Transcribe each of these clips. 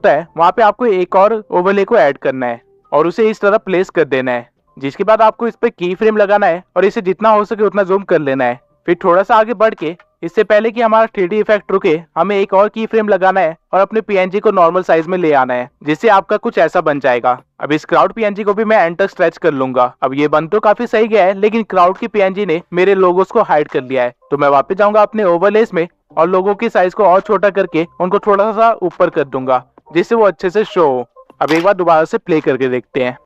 होता है वहाँ पे आपको एक और ओवरले को ऐड करना है और उसे इस तरह प्लेस कर देना है। जिसके बाद आपको इस पे की फ्रेम लगाना है और इसे जितना हो सके उतना जूम कर लेना है। फिर थोड़ा सा आगे बढ़ के इससे पहले कि हमारा 3D इफेक्ट रुके हमें एक और की फ्रेम लगाना है और अपने पीएनजी को नॉर्मल साइज में ले आना है, जिससे आपका कुछ ऐसा बन जाएगा। अब इस क्राउड पीएनजी को भी मैं एंड तक स्ट्रेच कर लूंगा। अब ये बन तो काफी सही गया है, लेकिन क्राउड की पीएनजी ने मेरे लोगोस को हाइड कर लिया है। तो मैं वापस जाऊंगा अपने ओवरलेस में और लोगों की साइज को और छोटा करके उनको थोड़ा सा ऊपर कर दूंगा, जिससे वो अच्छे से शो हो। अब एक बार दोबारा से प्ले करके देखते हैं।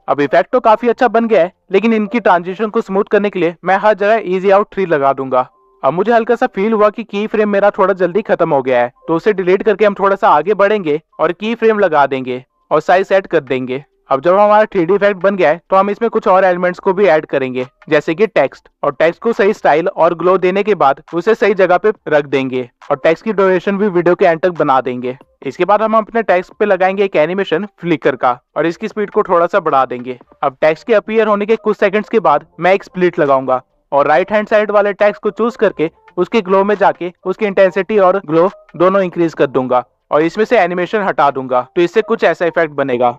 अब इफेक्ट तो काफी अच्छा बन गया है, लेकिन इनकी ट्रांजिशन को स्मूथ करने के लिए मैं हर जगह इजी आउट 3 लगा दूंगा। अब मुझे हल्का सा फील हुआ कि की फ्रेम मेरा थोड़ा जल्दी खत्म हो गया है, तो उसे डिलीट करके हम थोड़ा सा आगे बढ़ेंगे और की फ्रेम लगा देंगे और साइज सेट कर देंगे। अब जब हमारा 3D इफेक्ट बन गया है तो हम इसमें कुछ और एलिमेंट्स को भी ऐड करेंगे, जैसे कि टेक्स्ट। और टेक्स्ट को सही स्टाइल और ग्लो देने के बाद उसे सही जगह पे रख देंगे और टेक्स्ट की ड्यूरेशन भी वीडियो के एंड तक बना देंगे। इसके बाद हम अपने टेक्स्ट पे लगाएंगे एक एनिमेशन फ्लिकर का और इसकी स्पीड को थोड़ा सा बढ़ा देंगे। अब टेक्स्ट के अपीयर होने के कुछ सेकंड्स के बाद मैं एक स्प्लिट लगाऊंगा और राइट हैंड साइड वाले टेक्स्ट को चूज करके उसके ग्लो में जाके उसकी इंटेंसिटी और ग्लो दोनों इंक्रीज कर दूंगा और इसमें से एनिमेशन हटा दूंगा, तो इससे कुछ ऐसा इफेक्ट बनेगा।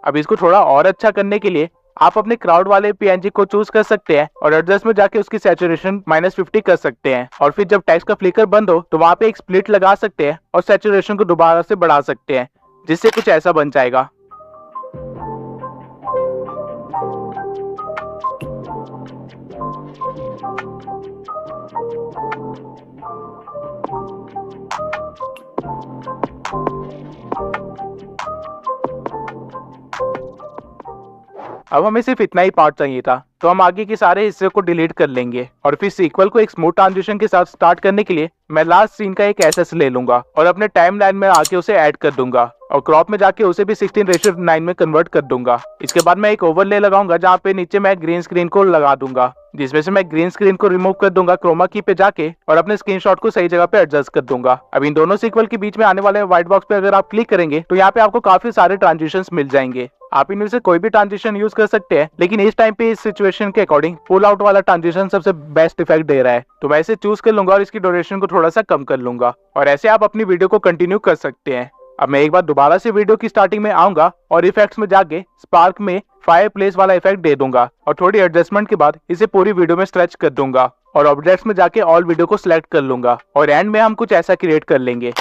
अब इसको थोड़ा और अच्छा करने के लिए आप अपने क्राउड वाले पीएनजी को चूज कर सकते हैं और एडजस्ट में जाके उसकी सैचुरेशन -50 कर सकते हैं। और फिर जब टेक्स्ट का फ्लिकर बंद हो तो वहां पे एक स्प्लिट लगा सकते हैं और सैचुरेशन को दोबारा से बढ़ा सकते हैं, जिससे कुछ ऐसा बन जाएगा। अब हमें सिर्फ इतना ही पार्ट चाहिए था, तो हम आगे के सारे हिस्से को डिलीट कर लेंगे और फिर सीक्वल को एक स्मूथ ट्रांजिशन के साथ स्टार्ट करने के लिए मैं लास्ट सीन का एक एसएस ले लूंगा और अपने टाइमलाइन में आके उसे ऐड कर दूंगा और क्रॉप में जाके उसे भी 16:9 में कन्वर्ट कर दूंगा। इसके बाद मैं एक ओवरले लगाऊंगा जहाँ पे नीचे मैं ग्रीन स्क्रीन को लगा दूंगा, जिसमें से मैं ग्रीन स्क्रीन को रिमूव कर दूंगा क्रोमा की पे जाके और अपने स्क्रीनशॉट को सही जगह पे एडजस्ट कर दूंगा। अब इन दोनों सीक्वल के बीच में आने वाले व्हाइट बॉक्स पे अगर आप क्लिक करेंगे तो यहाँ पे आपको काफी सारे ट्रांजिशंस मिल जाएंगे। आप इनमें से कोई भी ट्रांजिशन यूज कर सकते हैं, लेकिन इस टाइम पे इस सिचुएशन के अकॉर्डिंग पुल आउट वाला ट्रांजिशन सबसे बेस्ट इफेक्ट दे रहा है, तो मैं इसे चूज कर लूंगा और इसकी ड्यूरेशन को थोड़ा सा कम कर लूंगा और ऐसे आप अपनी वीडियो को कंटिन्यू कर सकते हैं। अब मैं एक बार दोबारा से वीडियो की स्टार्टिंग में आऊंगा और इफेक्ट्स में जाके स्पार्क में फायर प्लेस वाला इफेक्ट दे दूंगा और थोड़ी एडजस्टमेंट के बाद इसे पूरी वीडियो में स्ट्रेच कर दूंगा और ऑब्जेक्ट्स में जाके ऑल वीडियो को सिलेक्ट कर लूंगा और एंड में हम कुछ ऐसा क्रिएट कर लेंगे।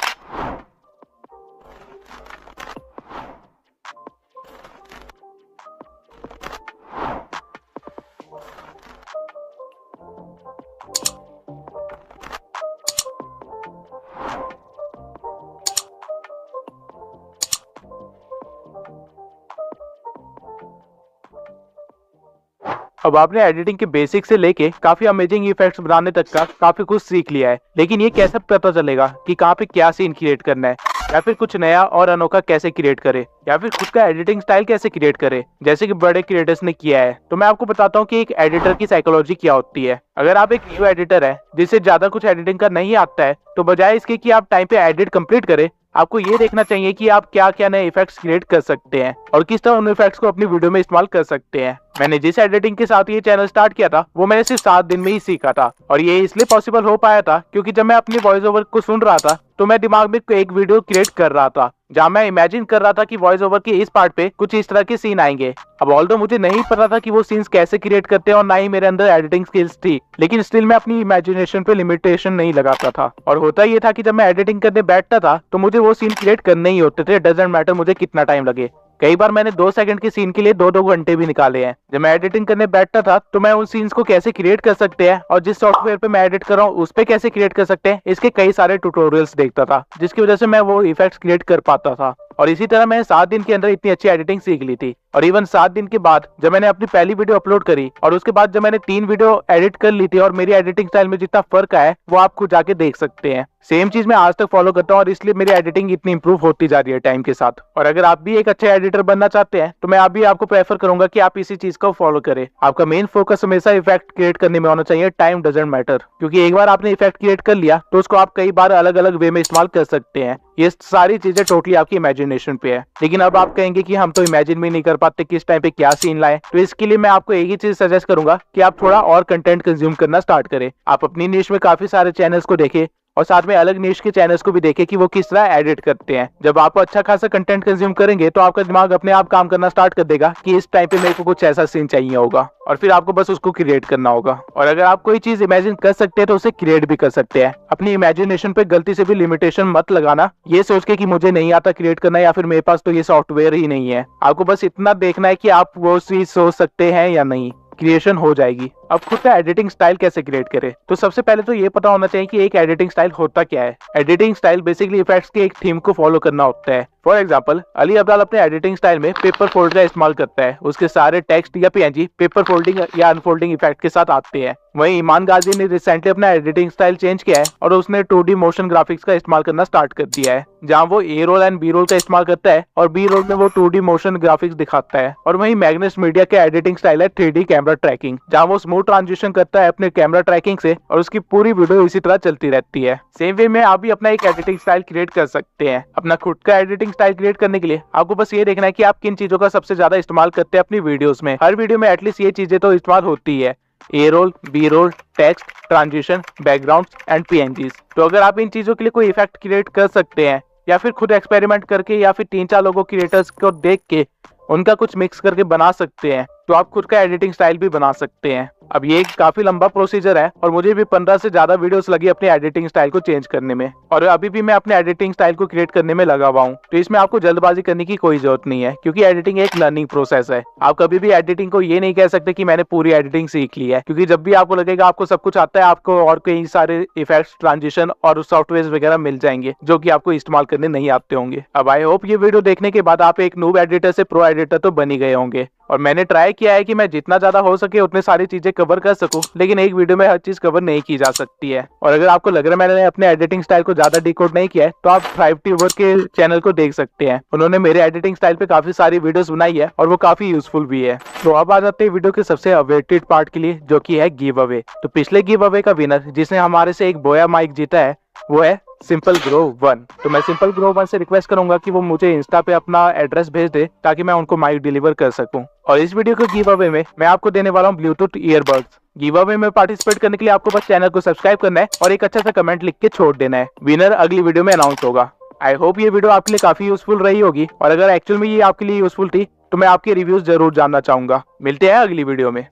अब आपने एडिटिंग के बेसिक से लेके काफी अमेजिंग इफेक्ट्स बनाने तक का काफी कुछ सीख लिया है, लेकिन ये कैसे पता चलेगा कि कहाँ पे क्या सीन क्रिएट करना है, या फिर कुछ नया और अनोखा कैसे क्रिएट करे, या फिर खुद का एडिटिंग स्टाइल कैसे क्रिएट करे, जैसे कि बड़े क्रिएटर्स ने किया है। तो मैं आपको बताता हूँ कि एक एडिटर की साइकोलॉजी क्या होती है। अगर आप एक न्यू एडिटर है जिससे ज्यादा कुछ एडिटिंग का नहीं आता है, तो बजाय इसके कि आप टाइम पे एडिट कंप्लीट करें, आपको ये देखना चाहिए कि आप क्या क्या नए इफेक्ट्स क्रिएट कर सकते हैं और किस तरह उन इफेक्ट्स को अपनी वीडियो में इस्तेमाल कर सकते हैं। मैंने जिस एडिटिंग के साथ ये चैनल स्टार्ट किया था वो मैंने सिर्फ 7 दिन में ही सीखा था और ये इसलिए पॉसिबल हो पाया था क्योंकि जब मैं अपनी वॉइस ओवर को सुन रहा था तो मैं दिमाग में एक वीडियो क्रिएट कर रहा था जहाँ मैं इमेजिन कर रहा था कि वॉइस ओवर के इस पार्ट पे कुछ इस तरह के सीन आएंगे। अब ऑल्दो मुझे नहीं पता था कि वो सीन्स कैसे क्रिएट करते हैं और ना ही मेरे अंदर एडिटिंग स्किल्स थी, लेकिन स्टिल मैं अपनी इमेजिनेशन पे लिमिटेशन नहीं लगाता था। और होता ये था कि जब मैं एडिटिंग करने बैठता था तो मुझे वो सीन क्रिएट करने ही होते थे, डजंट मैटर मुझे कितना टाइम लगे। कई बार मैंने 2 सेकंड के सीन के लिए 2-2 घंटे भी निकाले हैं। जब मैं एडिटिंग करने बैठता था तो मैं उन सीन्स को कैसे क्रिएट कर सकते हैं और जिस सॉफ्टवेयर पे मैं एडिट कर रहा हूँ उस पे कैसे क्रिएट कर सकते हैं, इसके कई सारे ट्यूटोरियल्स देखता था, जिसकी वजह से मैं वो इफेक्ट्स क्रिएट कर पाता था। और इसी तरह मैंने 7 दिन के अंदर इतनी अच्छी एडिटिंग सीख ली थी। और इवन 7 दिन के बाद जब मैंने अपनी पहली वीडियो अपलोड करी और उसके बाद जब मैंने 3 वीडियो एडिट कर ली थी और मेरी एडिटिंग स्टाइल में जितना फर्क आया वो आप खुद जाके देख सकते हैं। सेम चीज मैं आज तक फॉलो करता हूँ और इसलिए मेरी एडिटिंग इतनी इंप्रूव होती जा रही है टाइम के साथ। और अगर आप भी एक अच्छे एडिटर बनना चाहते हैं तो मैं अभी आपको प्रेफर करूंगा कि आप इसी चीज को फॉलो करें। आपका मेन फोकस हमेशा इफेक्ट क्रिएट करने में होना चाहिए, टाइम डजंट मैटर, क्योंकि एक बार आपने इफेक्ट क्रिएट कर लिया तो उसको आप कई बार अलग अलग वे में इस्तेमाल कर सकते हैं। ये सारी चीजें टोटली आपकी इमेजिनेशन पे है। लेकिन अब आप कहेंगे कि हम तो इमेजिन भी नहीं कर पाते किस टाइम पे क्या सीन लाए, तो इसके लिए मैं आपको एक ही चीज सजेस्ट करूंगा कि आप थोड़ा और कंटेंट कंज्यूम करना स्टार्ट करें। आप अपनी निश में काफी सारे चैनल्स को देखें और साथ में अलग निश के चैनल्स को भी देखें कि वो किस तरह एडिट करते हैं। जब आप अच्छा खासा कंटेंट कंज्यूम करेंगे तो आपका दिमाग अपने आप काम करना स्टार्ट कर देगा कि इस टाइम पे मेरे को कुछ ऐसा सीन चाहिए होगा, और फिर आपको बस उसको क्रिएट करना होगा। और अगर आप कोई चीज इमेजिन कर सकते हैं तो उसे क्रिएट भी कर सकते हैं। अपनी इमेजिनेशन पे गलती से भी लिमिटेशन मत लगाना, ये सोच के कि मुझे नहीं आता क्रिएट करना या फिर मेरे पास तो ये सॉफ्टवेयर ही नहीं है। आपको बस इतना देखना है कि आप वो चीज सोच सकते हैं या नहीं, क्रिएशन हो जाएगी। अब खुद का एडिटिंग स्टाइल कैसे क्रिएट करें, तो सबसे पहले तो ये पता होना चाहिए कि एक एडिटिंग स्टाइल होता क्या है। एडिटिंग स्टाइल बेसिकली इफेक्ट्स के एक थीम को फॉलो करना होता है। फॉर एग्जांपल, अली अब्दाल अपने एडिटिंग स्टाइल में पेपर फोल्ड का इस्तेमाल करता है। उसके सारे टेक्स्ट या पीएनजी पेपर फोल्डिंग या अनफोल्डिंग इफेक्ट के साथ आते हैं। वहीं ईमान गाजी ने रिसेंटली अपना एडिटिंग स्टाइल चेंज किया है और उसने 2D मोशन ग्राफिक्स का इस्तेमाल करना स्टार्ट कर दिया है, जहां वो ए रोल एंड बी रोल का इस्तेमाल करता है और बी रोल में वो 2D मोशन ग्राफिक्स दिखाता है। और वहीं मैग्नेस मीडिया का एडिटिंग स्टाइल है 3D कैमरा ट्रैकिंग, जहां वो स्मूथ ट्रांजिशन करता है अपने कैमरा ट्रैकिंग से और उसकी पूरी वीडियो इसी तरह चलती रहती है। सेम वे में आप भी अपना एक एडिटिंग स्टाइल क्रिएट कर सकते हैं। अपना खुद का एडिटिंग स्टाइल क्रिएट करने के लिए आपको बस ये देखना है कि आप किन चीजों का सबसे ज्यादा इस्तेमाल करते हैं अपनी वीडियोस में। हर वीडियो में एटलीस्ट ये चीजें तो इस्तेमाल होती है, A roll, B roll, text, transition, background and PNGs. तो अगर आप इन चीजों के लिए कोई इफेक्ट क्रिएट कर सकते हैं या फिर खुद एक्सपेरिमेंट करके या फिर 3-4 लोगों क्रिएटर्स को देख के उनका कुछ मिक्स करके बना सकते हैं, तो आप खुद का एडिटिंग स्टाइल भी बना सकते हैं। अब ये एक काफी लंबा प्रोसीजर है और मुझे भी 15 से ज्यादा वीडियोस लगी अपने एडिटिंग स्टाइल को चेंज करने में, और अभी भी मैं अपने एडिटिंग स्टाइल को क्रिएट करने में लगा हुआ हूँ। तो इसमें आपको जल्दबाजी करने की कोई जरूरत नहीं है, क्योंकि एडिटिंग एक लर्निंग प्रोसेस है। आप कभी भी एडिटिंग को ये नहीं कह सकते कि मैंने पूरी एडिटिंग सीख ली है, क्योंकि जब भी आपको लगेगा आपको सब कुछ आता है, आपको और कई सारे इफेक्ट्स, ट्रांजिशन और सॉफ्टवेयर वगैरह मिल जाएंगे जो कि आपको इस्तेमाल करने नहीं आते होंगे। अब आई होप ये वीडियो देखने के बाद आप एक नूब एडिटर से प्रो एडिटर तो बन ही गए होंगे। और मैंने ट्राई किया है कि मैं जितना ज्यादा हो सके उतनी सारी चीजें कवर कर सकूं, लेकिन एक वीडियो में हर चीज कवर नहीं की जा सकती है। और अगर आपको लग रहा है मैंने अपने एडिटिंग स्टाइल को ज्यादा डिकोड नहीं किया है, तो आप थ्राइव ट्यूबर के चैनल को देख सकते हैं। उन्होंने मेरे एडिटिंग स्टाइल पे काफी सारी वीडियोस बनाई है और वो काफी यूजफुल भी है। तो अब आ जाते हैं वीडियो के सबसे अवेटेड पार्ट के लिए, जो कि है गिव अवे। तो पिछले गिव अवे का विनर जिसने हमारे से एक बोया माइक जीता है वो है सिंपल ग्रो 1। तो मैं सिंपल ग्रो 1 से रिक्वेस्ट करूंगा कि वो मुझे इंस्टा पे अपना एड्रेस भेज दे ताकि मैं उनको माइक डिलीवर कर सकूं। और इस वीडियो के गिव अवे में मैं आपको देने वाला हूं ब्लूटूथ ईयरबड्स। गिव अवे में पार्टिसिपेट करने के लिए आपको बस चैनल को सब्सक्राइब करना है और एक अच्छा सा कमेंट लिख के छोड़ देना है। विनर अगली वीडियो में अनाउंस होगा। आई होप ये वीडियो आपके लिए काफी यूजफुल रही होगी, और अगर एक्चुअल में ये आपके लिए यूजफुल थी तो मैं आपके रिव्यूज जरूर जानना चाहूंगा। मिलते हैं अगली वीडियो में।